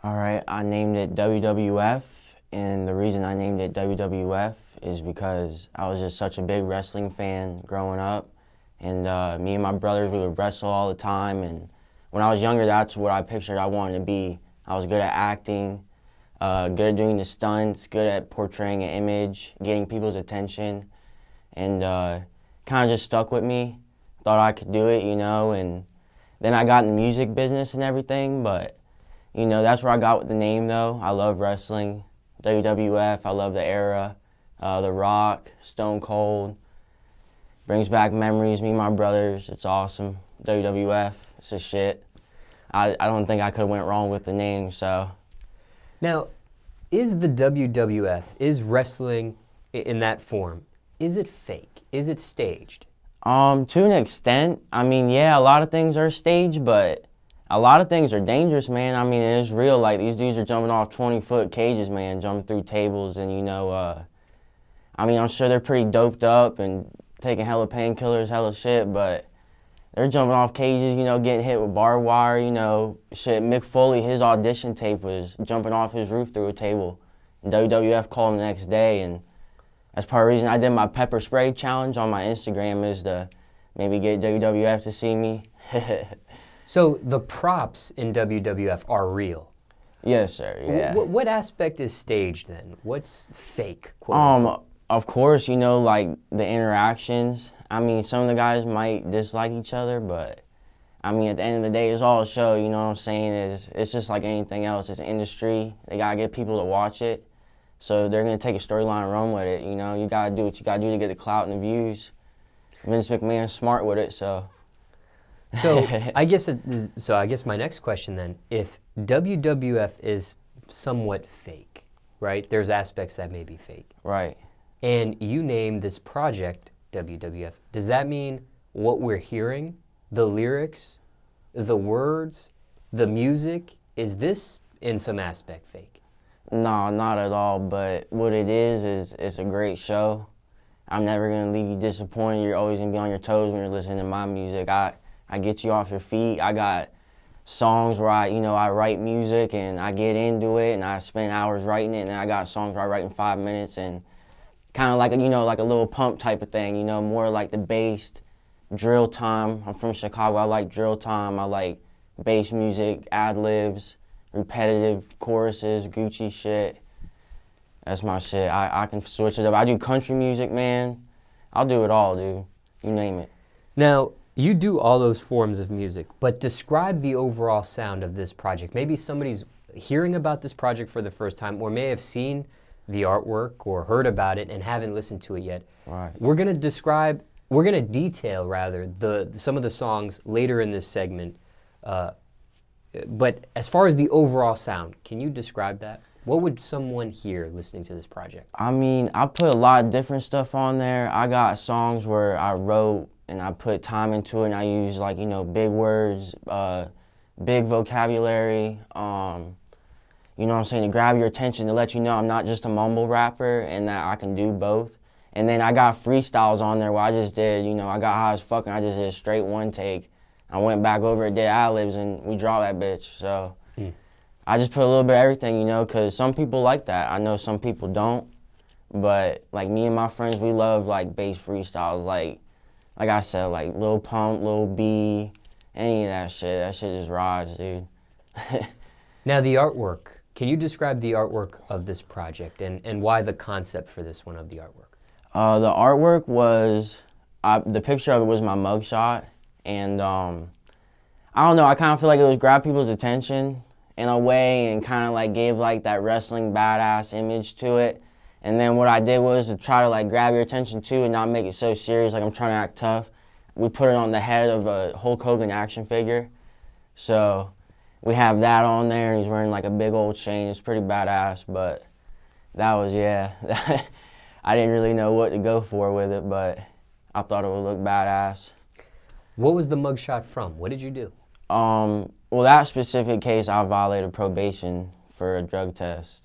All right, I named it WWF, and the reason I named it WWF is because I was just such a big wrestling fan growing up, and me and my brothers, we would wrestle all the time, and when I was younger, that's what I pictured I wanted to be. I was good at acting, good at doing the stunts, good at portraying an image, getting people's attention, and kind of just stuck with me. Thought I could do it, you know, and then I got in the music business and everything, but you know, that's where I got with the name though. I love wrestling, WWF, I love the era, The Rock, Stone Cold, brings back memories, me and my brothers, it's awesome. WWF, it's a shit. I don't think I could have went wrong with the name, so. Now, is the WWF, is wrestling in that form, is it fake? Is it staged? To an extent. I mean, yeah, a lot of things are staged, but a lot of things are dangerous, man. I mean, it's real. Like, these dudes are jumping off 20-foot cages, man, jumping through tables, and, you know, I mean, I'm sure they're pretty doped up and taking hella painkillers, hella shit, but they're jumping off cages, you know, getting hit with barbed wire, you know, shit. Mick Foley, his audition tape was jumping off his roof through a table. And WWF called him the next day, and that's part of the reason I did my pepper spray challenge on my Instagram, is to maybe get WWF to see me. So the props in WWF are real? Yes, sir, yeah. What aspect is staged then? What's fake? Of course, you know, like the interactions. I mean, some of the guys might dislike each other, but I mean, at the end of the day, it's all a show, you know what I'm saying? It's just like anything else. It's an industry. They gotta get people to watch it. So they're gonna take a storyline and run with it, you know? You gotta do what you gotta do to get the clout and the views. Vince McMahon's smart with it, so. So I guess my next question then, if WWF is somewhat fake, right? There's aspects that may be fake. Right. And you name this project WWF. Does that mean what we're hearing, the lyrics, the words, the music, is this in some aspect fake? No, not at all, but what it is it's a great show. I'm never gonna leave you disappointed. You're always gonna be on your toes when you're listening to my music. I get you off your feet. I got songs where I write music and I get into it and I spend hours writing it, and then I got songs where I write in 5 minutes, and kind of like like a little pump type of thing, you know, more like the bass, drill time. I'm from Chicago, I like drill time. I like bass music, ad-libs, repetitive choruses, Gucci shit. That's my shit. I can switch it up. I do country music, man. I'll do it all, dude. You name it. Now, you do all those forms of music, but describe the overall sound of this project. Maybe somebody's hearing about this project for the first time, or may have seen the artwork or heard about it and haven't listened to it yet. Right. We're gonna detail rather some of the songs later in this segment. But as far as the overall sound, can you describe that? What would someone hear listening to this project? I mean, I put a lot of different stuff on there. I got songs where I wrote and I put time into it, and I use, like, you know, big words, big vocabulary, you know what I'm saying, to grab your attention, to let you know I'm not just a mumble rapper and that I can do both. And then I got freestyles on there where I just did, you know, I got high as fuck and I just did a straight one take. I went back over it, did ad-libs, and we dropped that bitch, so. I just put a little bit of everything, you know, because some people like that. I know some people don't, but like me and my friends, we love like bass freestyles, like I said, like Lil Pump, Lil B, any of that shit. That shit just rides, dude. Now the artwork, can you describe the artwork of this project and why the concept for this one of the artwork? The artwork was, the picture of it was my mugshot, and I don't know, I kind of feel like it was grab people's attention in a way and kind of like gave like that wrestling badass image to it. And then what I did was to try to like grab your attention too and not make it so serious, like I'm trying to act tough. We put it on the head of a Hulk Hogan action figure. So we have that on there, and he's wearing like a big old chain. It's pretty badass, but that was, yeah. I didn't really know what to go for with it, but I thought it would look badass. What was the mugshot from? What did you do? Well, that specific case, I violated probation for a drug test.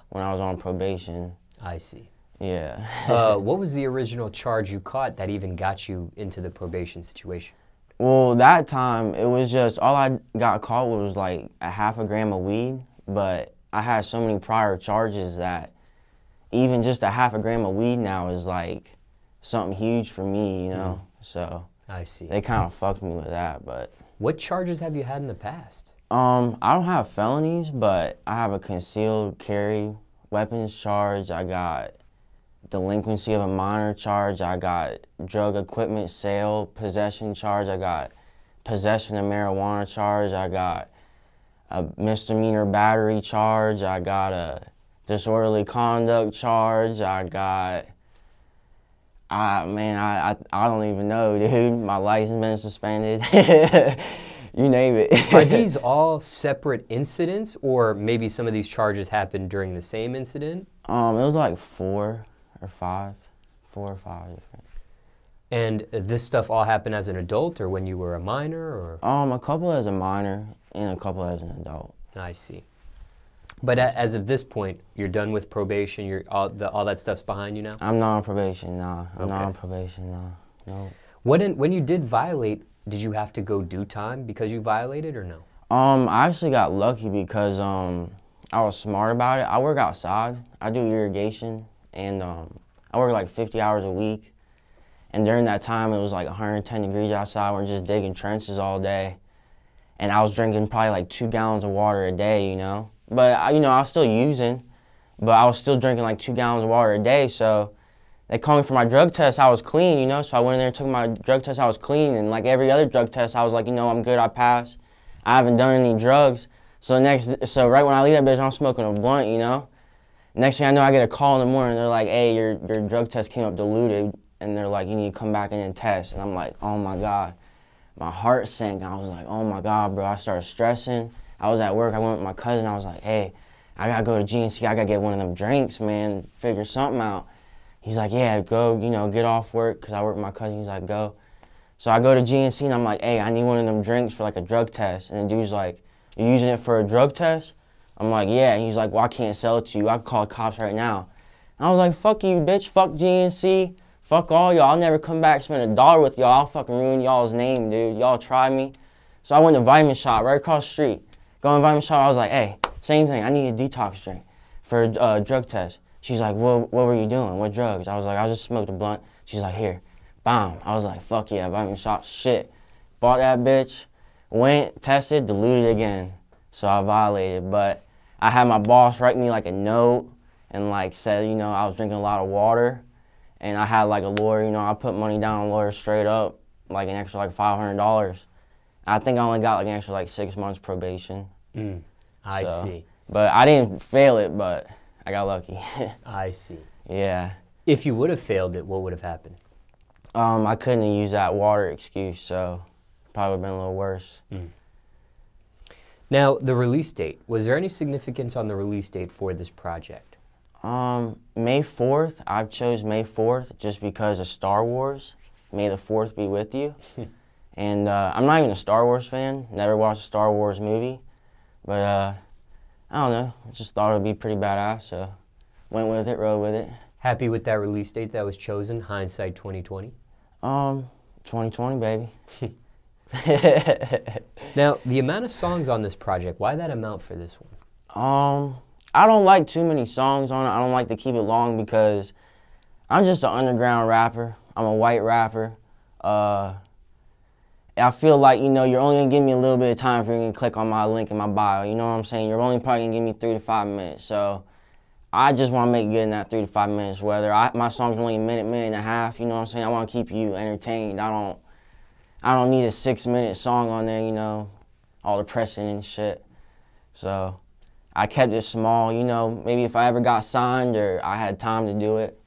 When I was on probation. I see. Yeah. What was the original charge you caught that even got you into the probation situation? Well, that time, it was just, all I got caught was like a half a gram of weed, but I had so many prior charges that even just a half a gram of weed now is like something huge for me, you know? So I see. they kind of fucked me with that, but. What charges have you had in the past? I don't have felonies, but I have a concealed carry weapons charge. I got delinquency of a minor charge. I got drug equipment sale possession charge. I got possession of marijuana charge. I got a misdemeanor battery charge. I got a disorderly conduct charge. I got, I don't even know, dude. My license been suspended. You name it. Are these all separate incidents, or maybe some of these charges happened during the same incident? It was like 4 or 5 different. And this stuff all happened as an adult, or when you were a minor, or? A couple as a minor and a couple as an adult. I see. But as of this point, you're done with probation. You're all that stuff's behind you now. I'm not on probation, nah. I'm not on probation, nah. No. When you did violate, did you have to go do time because you violated, or no? I actually got lucky because I was smart about it. I work outside. I do irrigation, and I work like 50 hours a week. And during that time, it was like 110 degrees outside. We're just digging trenches all day. And I was drinking probably like 2 gallons of water a day, you know. But, I was still using, but I was still drinking like 2 gallons of water a day. So they called me for my drug test. I was clean, you know. So I went in there and took my drug test. I was clean. And like every other drug test, I was like, I'm good. I passed. I haven't done any drugs. So right when I leave that bitch, I'm smoking a blunt, you know. Next thing I know, I get a call in the morning. They're like, hey, your drug test came up diluted. And they're like, you need to come back in and test. And I'm like, oh my God. My heart sank. I was like, oh my God, bro. I started stressing. I was at work. I went with my cousin. I was like, hey, I got to go to GNC. I got to get one of them drinks, man. Figure something out. He's like, yeah, go, get off work. Because I work with my cousin. He's like, go. So I go to GNC and I'm like, hey, I need one of them drinks for like a drug test. And the dude's like, you using it for a drug test? I'm like, yeah. And he's like, well, I can't sell it to you. I can call the cops right now. And I was like, fuck you, bitch. Fuck GNC. Fuck all y'all. I'll never come back and spend $1 with y'all. I'll fucking ruin y'all's name, dude. Y'all try me. So I went to Vitamin Shop right across the street. Going to Vitamin Shop, I was like, hey, same thing. I need a detox drink for a drug test. She's like, what were you doing? What drugs? I was like, I just smoked a blunt. She's like, here. Bam. I was like, fuck yeah, Vitamin Shop, shit. Bought that bitch, went, tested, diluted again. So I violated. But I had my boss write me like a note and like said, I was drinking a lot of water. And I had like a lawyer, I put money down on a lawyer straight up, like an extra like $500. I think I only got like an extra like 6 months probation. I see. But I didn't fail it, but I got lucky. I see. Yeah. If you would have failed it, what would have happened? I couldn't have used that water excuse, so probably would have been a little worse. Now, the release date. Was there any significance on the release date for this project? May 4th. I chose May 4th just because of Star Wars. May the 4th be with you. And I'm not even a Star Wars fan. Never watched a Star Wars movie. But I don't know. I just thought it would be pretty badass, so went with it, rode with it. Happy with that release date that was chosen, hindsight 2020? 2020, baby. Now, the amount of songs on this project, why that amount for this one? I don't like too many songs on it. I don't like to keep it long because I'm just an underground rapper. I'm a white rapper. I feel like, you're only going to give me a little bit of time for you to click on my link in my bio. You know what I'm saying? You're only probably going to give me 3 to 5 minutes. So I just want to make good in that 3 to 5 minutes. Whether my song's only a minute and a half, you know what I'm saying? I want to keep you entertained. I don't need a 6-minute song on there, all depressing and shit. So I kept it small, maybe if I ever got signed or I had time to do it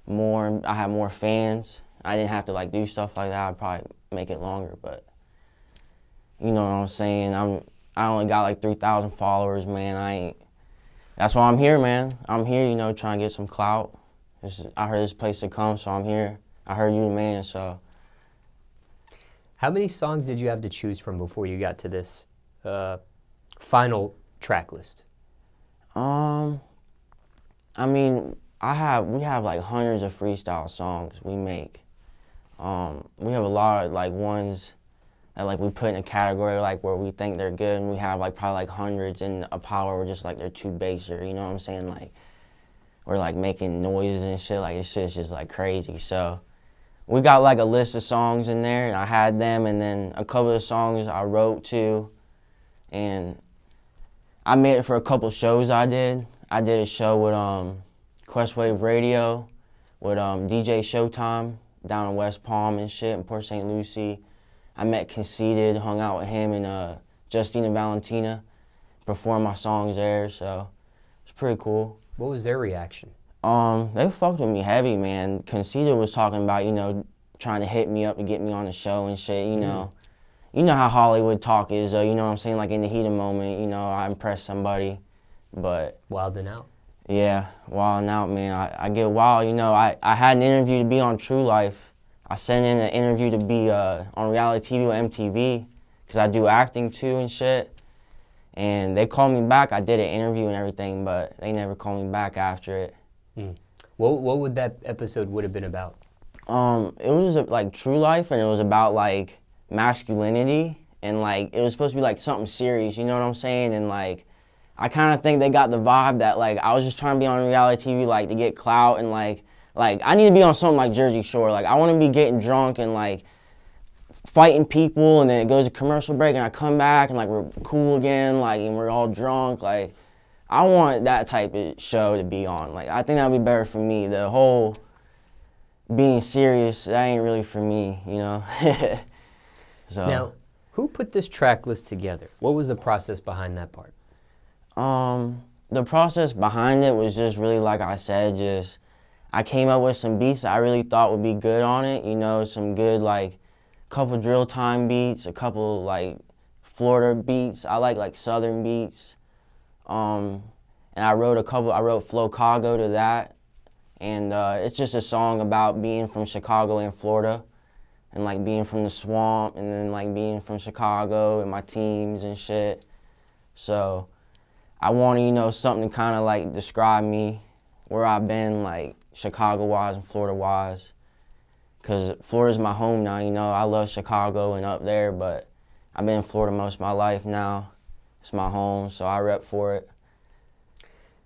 more, I had more fans, I didn't have to like do stuff like that, I'd probably make it longer, but you know what I'm saying, I only got like 3,000 followers, man, that's why I'm here, man. I'm here, trying to get some clout. I heard this place to come, so I'm here. I heard you the man, so. How many songs did you have to choose from before you got to this final track list? I mean, we have like hundreds of freestyle songs we make. We have a lot of like ones that like we put in a category like where we think they're good, and we have like probably like hundreds, and a power we're just like they're too basic, you know what I'm saying? Like we're like making noises and shit, like it's just like crazy. So we got like a list of songs in there, and I had them, and then a couple of songs I wrote too, and I made it for a couple shows I did. I did a show with Questwave Radio, with DJ Showtime down in West Palm and shit in Port St. Lucie. I met Conceited, hung out with him and Justina Valentina, performed my songs there, so it's pretty cool. What was their reaction? They fucked with me heavy, man. Conceited was talking about, you know, trying to hit me up to get me on the show and shit, you know. You know how Hollywood talk is, you know what I'm saying? Like in the heat of the moment, you know, I impress somebody, but... Wildin' out. Yeah, wilding out, man. I get wild, you know. I had an interview to be on True Life. I sent in an interview to be on reality TV with MTV, because I do acting too and shit. And they called me back. I did an interview and everything, but they never called me back after it. What would that episode would have been about? It was like True Life, and it was about like masculinity, and like it was supposed to be like something serious, you know what I'm saying? And like I kind of think they got the vibe that like I was just trying to be on reality TV like to get clout, and like I need to be on something like Jersey Shore. Like I want to be getting drunk and like fighting people, and then it goes to commercial break, and I come back and like we're cool again, like, and we're all drunk. Like I want that type of show to be on. Like I think that'd be better for me. The whole being serious, that ain't really for me, you know. So now, who put this track list together? What was the process behind that part? The process behind it was just really, like I said, just I came up with some beats that I really thought would be good on it, you know, some good like couple drill time beats, a couple like Florida beats. I like southern beats. And I wrote Flow Chicago to that. And it's just a song about being from Chicago and Florida, and like being from the swamp, and then like being from Chicago and my teams and shit. So I wanted, you know, something to kind of like describe me, where I've been, like Chicago-wise and Florida-wise. Because Florida's my home now, you know. I love Chicago and up there, but I've been in Florida most of my life now. It's my home, so I rep for it.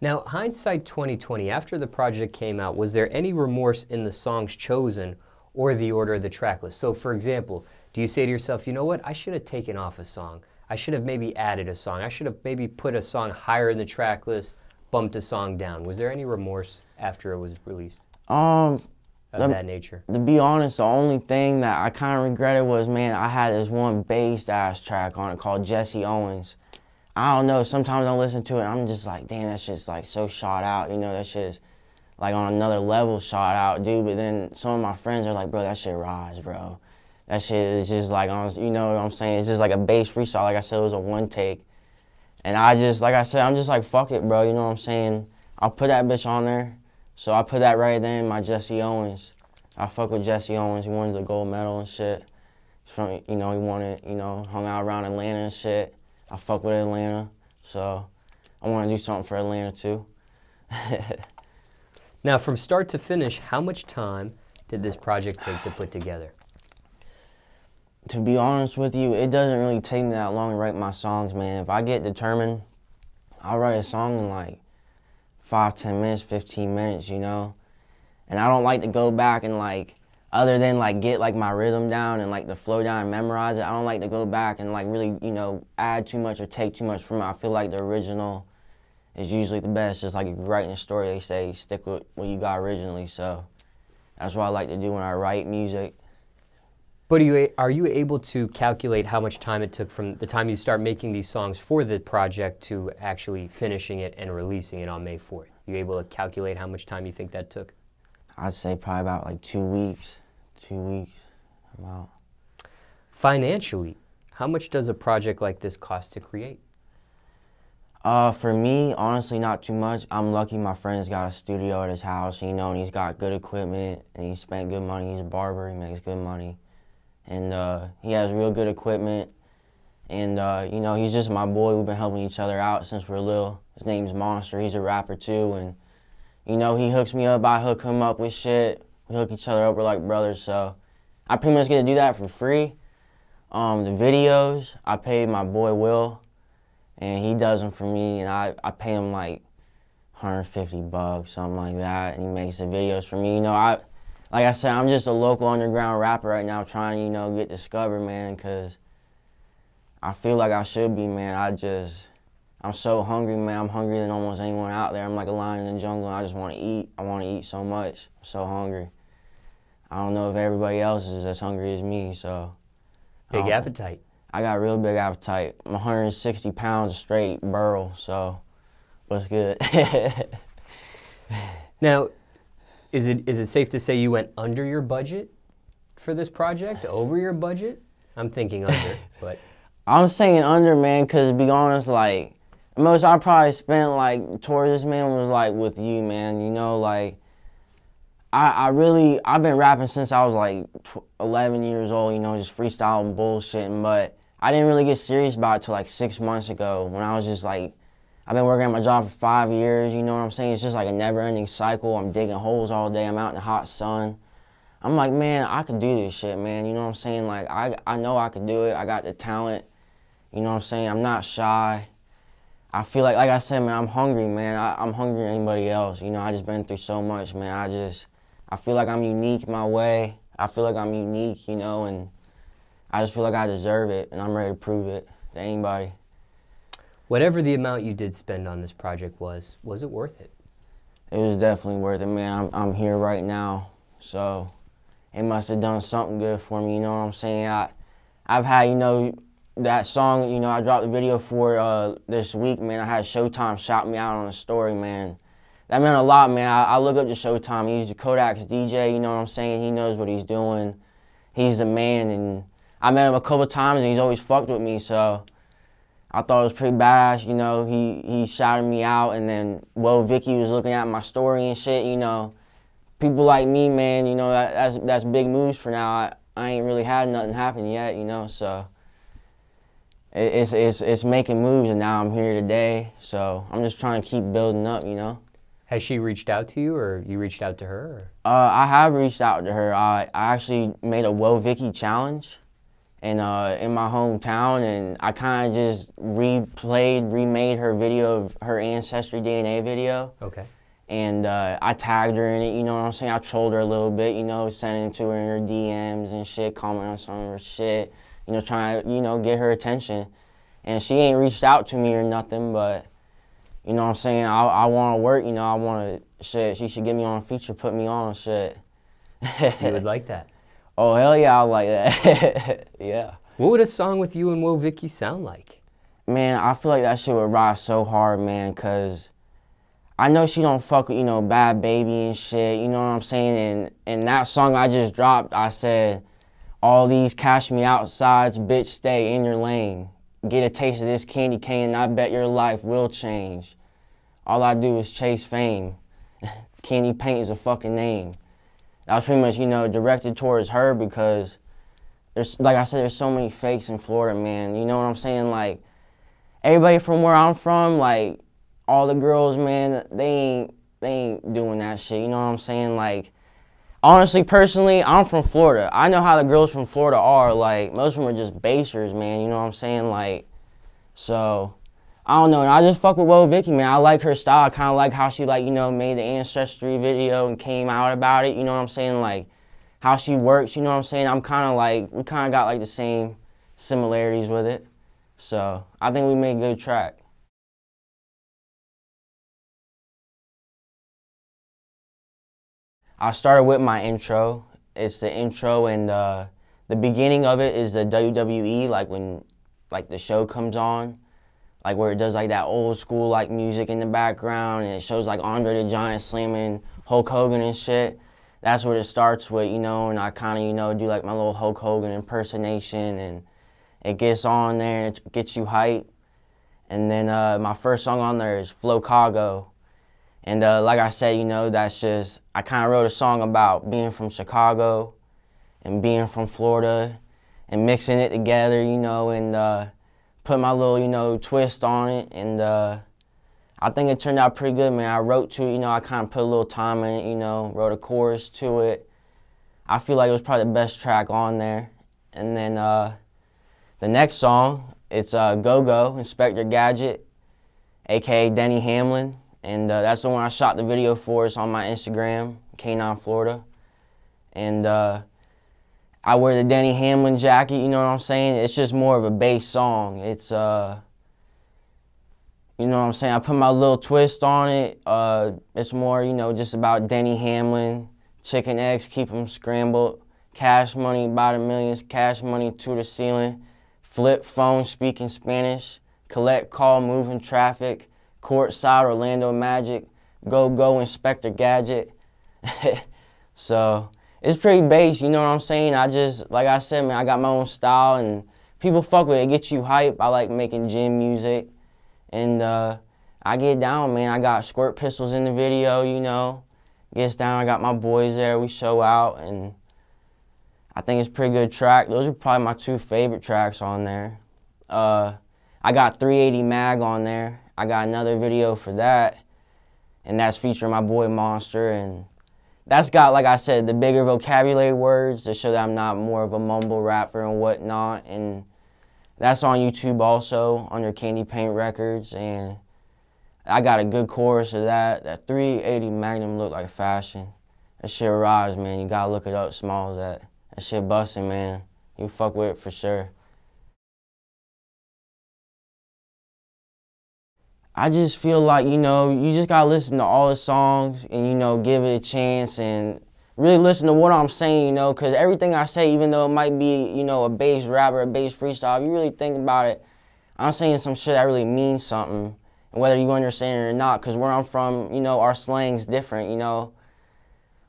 Now, hindsight 2020, after the project came out, was there any remorse in the songs chosen or the order of the track list? So, for example, do you say to yourself, you know what, I should have taken off a song. I should have maybe added a song. I should have maybe put a song higher in the track list, bumped a song down. Was there any remorse after it was released? Of that nature? To be honest, the only thing that I kind of regretted was, man, I had this one bass-ass track on it called Jesse Owens. I don't know, sometimes I listen to it, I'm just like, damn, that shit's like so shot out, you know, that shit's like on another level shot out, dude. But then some of my friends are like, bro, that shit rides, bro. That shit is just like, you know what I'm saying? It's just like a bass freestyle. Like I said, it was a one take. And I just, like I said, I'm just like, fuck it, bro, you know what I'm saying? I'll put that bitch on there. So I put that right there in my Jesse Owens. I fuck with Jesse Owens. He won the gold medal and shit. From, you know, he won it, you know, hung out around Atlanta and shit. I fuck with Atlanta, so I want to do something for Atlanta too. Now, from start to finish, how much time did this project take to put together? To be honest with you, it doesn't really take me that long to write my songs, man. If I get determined, I'll write a song in like 5, 10 minutes, 15 minutes, you know? And I don't like to go back and like, other than like get like my rhythm down and like the flow down and memorize it, I don't like to go back and like really, you know, add too much or take too much from it. I feel like the original is usually the best. Just like if you're writing a story, they say stick with what you got originally. So that's what I like to do when I write music. But are you able to calculate how much time it took from the time you start making these songs for the project to actually finishing it and releasing it on May 4th? You able to calculate how much time you think that took? I'd say probably about like 2 weeks. 2 weeks, about. Financially, how much does a project like this cost to create? For me, honestly, not too much. I'm lucky my friend's got a studio at his house, you know, and he's got good equipment, and he spent good money. He's a barber, he makes good money. And he has real good equipment. And, you know, he's just my boy. We've been helping each other out since we're little. His name's Monster. He's a rapper, too. And, you know, he hooks me up. I hook him up with shit. We hook each other up. We're like brothers. So I pretty much get to do that for free. The videos, I paid my boy Will, and he does them for me, and I pay him like 150 bucks, something like that, and he makes the videos for me. You know, like I said, I'm just a local underground rapper right now trying to, you know, get discovered, man, because I feel like I should be, man. I'm so hungry, man. I'm hungrier than almost anyone out there. I'm like a lion in the jungle, and I just want to eat. I want to eat so much. I'm so hungry. I don't know if everybody else is as hungry as me, so. Big appetite. I got a real big appetite. I'm 160 pounds straight burl, so what's good? Now, is it safe to say you went under your budget for this project? Over your budget? I'm thinking under, but. I'm saying under, man, because to be honest, like, the most I probably spent, like, towards this, man, was, like, with you, man. You know, like, I've been rapping since I was, like, 11 years old, you know, just freestyling bullshitting, but I didn't really get serious about it till, like, 6 months ago when I was just, like, I've been working at my job for 5 years, you know what I'm saying? It's just, like, a never-ending cycle. I'm digging holes all day. I'm out in the hot sun. I'm like, man, I could do this shit, man. You know what I'm saying? Like, I know I could do it. I got the talent. You know what I'm saying? I'm not shy. I feel like I said, man, I'm hungry, man. I'm hungrier than anybody else. You know, I just been through so much, man. I feel like I'm unique my way. I feel like I'm unique, you know, and I just feel like I deserve it, and I'm ready to prove it to anybody. Whatever the amount you did spend on this project was it worth it? It was definitely worth it, man. I'm here right now, so it must have done something good for me, you know what I'm saying? I've had, you know, that song, you know, I dropped the video for this week, man. I had Showtime shout me out on a story, man. That meant a lot, man. I look up to Showtime. He's Kodak's DJ, you know what I'm saying? He knows what he's doing. He's the man, and I met him a couple times, and he's always fucked with me, so I thought it was pretty badass, you know. He shouted me out, and then Whoa Vicky was looking at my story and shit, you know. People like me, man, you know, that's big moves for now. I ain't really had nothing happen yet, you know, so it's making moves, and now I'm here today, so I'm just trying to keep building up, you know. Has she reached out to you, or you reached out to her? Or? I have reached out to her. I actually made a Whoa Vicky challenge in my hometown, and I kind of just remade her video of her Ancestry DNA video. Okay. And I tagged her in it, you know what I'm saying? I trolled her a little bit, you know, sending it to her in her DMs and shit, commenting on some of her shit, you know, trying to, you know, get her attention. And she ain't reached out to me or nothing, but, you know what I'm saying? I want to work, you know, I want to, shit, she should get me on a feature, put me on shit. You would like that? Oh, hell yeah, I like that. Yeah. What would a song with you and Whoa Vicky sound like? Man, I feel like that shit would rise so hard, man, because I know she don't fuck with, you know, Bad Baby and shit, you know what I'm saying? And that song I just dropped, I said, all these cash me outsides, bitch, stay in your lane. Get a taste of this candy cane, and I bet your life will change. All I do is chase fame. Candy paint is a fucking name. That was pretty much, you know, directed towards her because there's, like I said, there's so many fakes in Florida, man. You know what I'm saying? Like, everybody from where I'm from, like, all the girls, man, they ain't doing that shit. You know what I'm saying? Like, honestly, personally, I'm from Florida. I know how the girls from Florida are. Like, most of them are just basers, man. You know what I'm saying? Like, so I don't know. And I just fuck with Whoa Vicky, man. I like her style. I kind of like how she, like, you know, made the Ancestry video and came out about it. You know what I'm saying? Like, how she works, you know what I'm saying? I'm kind of like, we kind of got, like, the same similarities with it. So I think we made a good track. I started with my intro. It's the intro, and the beginning of it is the WWE, like when, like, the show comes on. Like where it does like that old school like music in the background, and it shows like Andre the Giant slamming Hulk Hogan and shit. That's what it starts with, you know, and I kind of, you know, do like my little Hulk Hogan impersonation, and it gets on there and it gets you hype. And then my first song on there is Flocago. And like I said, you know, that's just, I kind of wrote a song about being from Chicago and being from Florida and mixing it together, you know, and put my little, you know, twist on it, and I think it turned out pretty good, man. I wrote to it, you know, I kind of put a little time in it, you know, wrote a chorus to it. I feel like it was probably the best track on there. And then The next song, it's Go Go, Inspector Gadget, aka Denny Hamlin. And that's the one I shot the video for. It's on my Instagram, K9 Florida. And I wear the Denny Hamlin jacket, you know what I'm saying? It's just more of a bass song. It's, you know what I'm saying? I put my little twist on it. It's more, you know, just about Denny Hamlin, chicken eggs, keep them scrambled, cash money by the millions, cash money to the ceiling, flip phone, speaking Spanish, collect call, moving traffic, courtside, Orlando Magic, go, go, Inspector Gadget. So it's pretty bass, you know what I'm saying? I just, like I said, man, I got my own style and people fuck with it, get you hype. I like making gym music. And I get down, man. I got squirt pistols in the video, you know. Gets down, I got my boys there, we show out, and I think it's a pretty good track. Those are probably my 2 favorite tracks on there. I got 380 Mag on there. I got another video for that, and that's featuring my boy Monster, and that's got, like I said, the bigger vocabulary words to show that I'm not more of a mumble rapper and whatnot, and that's on YouTube also, under Candy Paint Records, and I got a good chorus of that. That 380 Magnum look like fashion. That shit rides, man. You gotta look it up, Smallz. That shit bustin', man. You fuck with it for sure. I just feel like, you know, you just gotta listen to all the songs and, you know, give it a chance and really listen to what I'm saying, you know, because everything I say, even though it might be, you know, a bass rap or a bass freestyle, if you really think about it, I'm saying some shit that really means something, and whether you understand it or not, because where I'm from, you know, our slang's different, you know.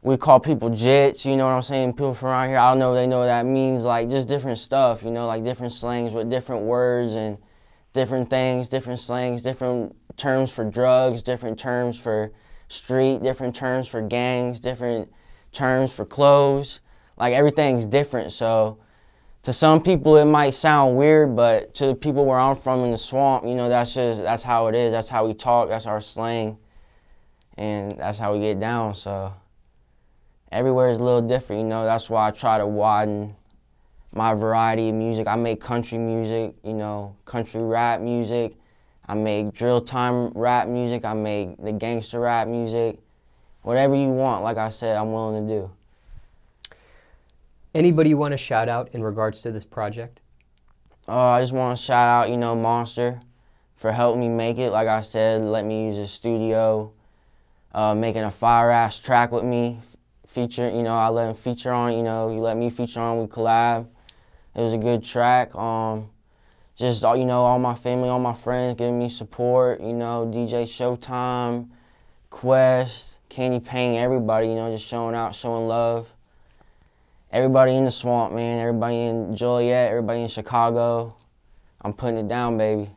We call people jits, you know what I'm saying? People from around here, I don't know if they know what that means, like just different stuff, you know, like different slangs with different words and different things, different slangs, different terms for drugs, different terms for street, different terms for gangs, different terms for clothes. Like everything's different, so to some people it might sound weird, but to the people where I'm from in the swamp, you know, that's how it is, that's how we talk, that's our slang, and that's how we get down. So everywhere is a little different, you know. That's why I try to widen my variety of music. I make country music, you know, country rap music. I make drill time rap music. I make the gangster rap music. Whatever you want, like I said, I'm willing to do. Anybody you want to shout out in regards to this project? I just want to shout out, you know, Monster for helping me make it. Like I said, let me use his studio, making a fire-ass track with me. Feature, you know, I let him feature on it, you know, you let me feature on, we collab. It was a good track. Just, you know, all my family, all my friends giving me support, you know, DJ Showtime, Quest, Candy Paint, everybody, you know, just showing out, showing love. Everybody in the swamp, man, everybody in Joliet, everybody in Chicago. I'm putting it down, baby.